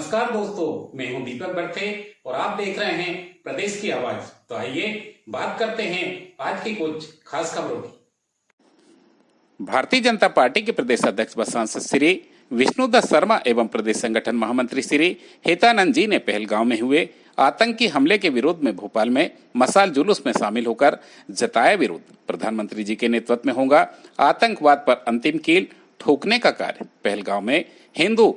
नमस्कार दोस्तों, मैं हूं दीपक बरथे और आप देख रहे हैं प्रदेश की आवाज। तो आइए बात करते हैं आज की कुछ खास खबरों की। भारतीय जनता पार्टी के प्रदेश अध्यक्ष व सांसद श्री विष्णुदत्त शर्मा एवं प्रदेश संगठन महामंत्री श्री हेतानंद जी ने पहलगांव में हुए आतंकी हमले के विरोध में भोपाल में मशाल जुलूस में शामिल होकर जताया विरोध। प्रधानमंत्री जी के नेतृत्व में होगा आतंकवाद पर अंतिम कील ठोकने का कार्य। पहलगांव में हिंदू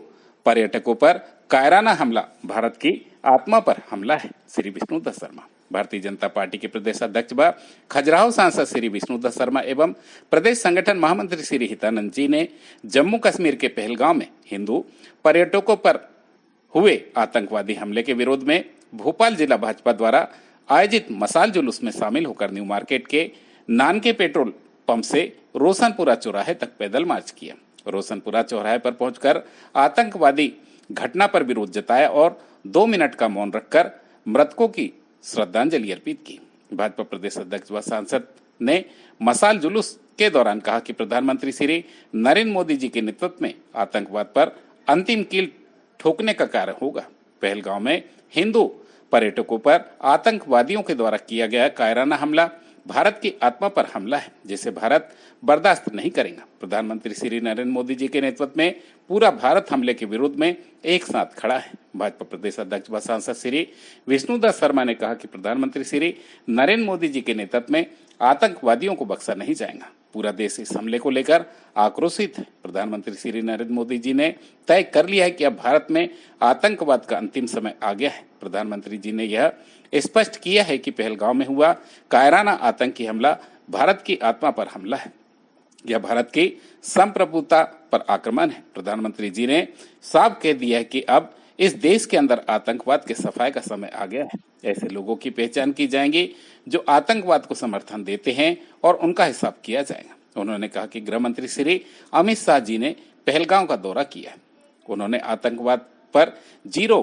पर्यटकों पर कायराना हमला भारत की आत्मा पर हमला है। श्री विष्णुदत्त शर्मा भारतीय जनता पार्टी के प्रदेश अध्यक्ष व खजुराहो सांसद श्री विष्णुदत्त शर्मा एवं प्रदेश संगठन महामंत्री श्री हितानंद जी ने जम्मू कश्मीर के पहलगांव में हिंदू पर्यटकों पर हुए आतंकवादी हमले के विरोध में भोपाल जिला भाजपा द्वारा आयोजित मशाल जुलूस में शामिल होकर न्यू मार्केट के नानके पेट्रोल पंप से रोशनपुरा चौराहे तक पैदल मार्च किया। रोशनपुरा चौराहे पर पहुंचकर आतंकवादी घटना पर विरोध जताया और 2 मिनट का मौन रखकर मृतकों की श्रद्धांजलि अर्पित की। भाजपा प्रदेश अध्यक्ष व सांसद ने मशाल जुलूस के दौरान कहा कि प्रधानमंत्री श्री नरेंद्र मोदी जी के नेतृत्व में आतंकवाद पर अंतिम कील ठोकने का कार्य होगा। पहलगांव में हिंदू पर्यटकों पर आतंकवादियों के द्वारा किया गया कायराना हमला भारत की आत्मा पर हमला है, जिसे भारत बर्दाश्त नहीं करेगा। प्रधानमंत्री श्री नरेंद्र मोदी जी के नेतृत्व में पूरा भारत हमले के विरोध में एक साथ खड़ा है। भाजपा प्रदेश अध्यक्ष व सांसद श्री विष्णुदत्त शर्मा ने कहा कि प्रधानमंत्री श्री नरेंद्र मोदी जी के नेतृत्व में आतंकवादियों को बख्शा नहीं जाएगा। पूरा देश इस हमले को लेकर आक्रोशित है। प्रधानमंत्री श्री नरेंद्र मोदी जी ने तय कर लिया है कि अब भारत में आतंकवाद का अंतिम समय आ गया है। प्रधानमंत्री जी ने यह स्पष्ट किया है कि पहलगांव में हुआ कायराना आतंकी हमला भारत की आत्मा पर हमला है। यह भारत की संप्रभुता पर आक्रमण है। प्रधानमंत्री जी ने साफ कह दिया है कि अब इस देश के अंदर आतंकवाद के सफाई का समय आ गया है। ऐसे लोगों की पहचान की जाएगी जो आतंकवाद को समर्थन देते हैं और उनका हिसाब किया जाएगा। उन्होंने कहा कि गृह मंत्री श्री अमित शाह जी ने पहलगांव का दौरा किया है। उन्होंने आतंकवाद पर जीरो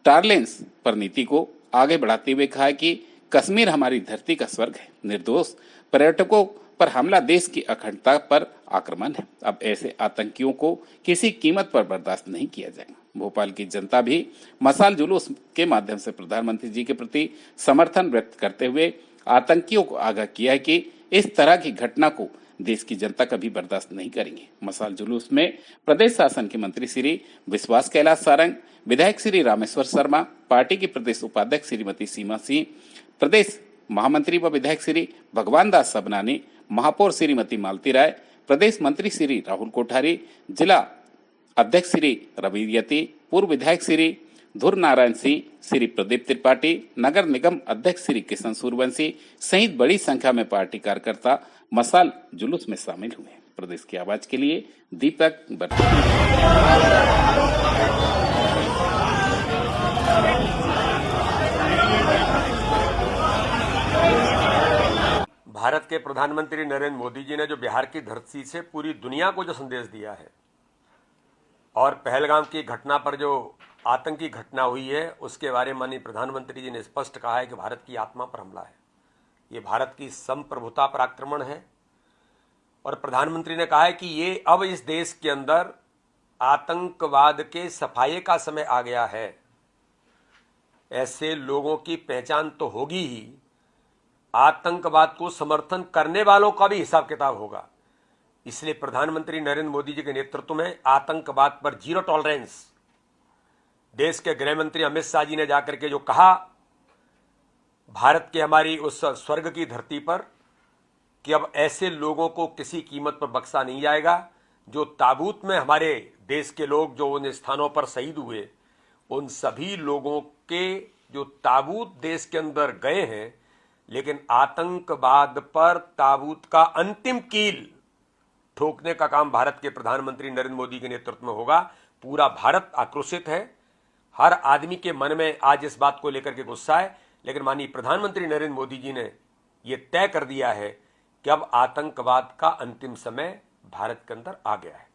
टॉलरेंस पर नीति को आगे बढ़ाते हुए कहा कि कश्मीर हमारी धरती का स्वर्ग है। निर्दोष पर्यटकों पर हमला देश की अखंडता पर आक्रमण है। अब ऐसे आतंकियों को किसी कीमत पर बर्दाश्त नहीं किया जाएगा। भोपाल की जनता भी मशाल जुलूस के माध्यम से प्रधानमंत्री जी के प्रति समर्थन व्यक्त करते हुए आतंकियों को आगाह किया है कि इस तरह की घटना को देश की जनता कभी बर्दाश्त नहीं करेंगे। मशाल जुलूस में प्रदेश शासन के मंत्री श्री विश्वास कैलाश सारंग, विधायक श्री रामेश्वर शर्मा, पार्टी की प्रदेश उपाध्यक्ष श्रीमती सीमा सिंह, प्रदेश महामंत्री व विधायक श्री भगवान दास सबनानी, महापौर श्रीमती मालती राय, प्रदेश मंत्री श्री राहुल कोठारी, जिला अध्यक्ष श्री रवि यति, पूर्व विधायक श्री धुर नारायण सिंह, श्री प्रदीप त्रिपाठी, नगर निगम अध्यक्ष श्री किशन सूर्यवंशी सहित बड़ी संख्या में पार्टी कार्यकर्ता मशाल जुलूस में शामिल हुए। प्रदेश की आवाज के लिए दीपक बरथे। भारत के प्रधानमंत्री नरेंद्र मोदी जी ने जो बिहार की धरती से पूरी दुनिया को जो संदेश दिया है और पहलगाम की घटना पर जो आतंकी घटना हुई है उसके बारे में माननीय प्रधानमंत्री जी ने स्पष्ट कहा है कि भारत की आत्मा पर हमला है। ये भारत की संप्रभुता पर आक्रमण है और प्रधानमंत्री ने कहा है कि ये अब इस देश के अंदर आतंकवाद के सफाये का समय आ गया है। ऐसे लोगों की पहचान तो होगी ही, आतंकवाद को समर्थन करने वालों का भी हिसाब किताब होगा। इसलिए प्रधानमंत्री नरेंद्र मोदी जी के नेतृत्व में आतंकवाद पर जीरो टॉलरेंस, देश के गृह मंत्री अमित शाह जी ने जाकर के जो कहा भारत के हमारी उस स्वर्ग की धरती पर कि अब ऐसे लोगों को किसी कीमत पर बख्शा नहीं जाएगा। जो ताबूत में हमारे देश के लोग जो उन स्थानों पर शहीद हुए, उन सभी लोगों के जो ताबूत देश के अंदर गए हैं, लेकिन आतंकवाद पर ताबूत का अंतिम कील ठोकने का काम भारत के प्रधानमंत्री नरेंद्र मोदी के नेतृत्व में होगा। पूरा भारत आक्रोशित है। हर आदमी के मन में आज इस बात को लेकर के गुस्सा है, लेकिन माननीय प्रधानमंत्री नरेंद्र मोदी जी ने यह तय कर दिया है कि अब आतंकवाद का अंतिम समय भारत के अंदर आ गया है।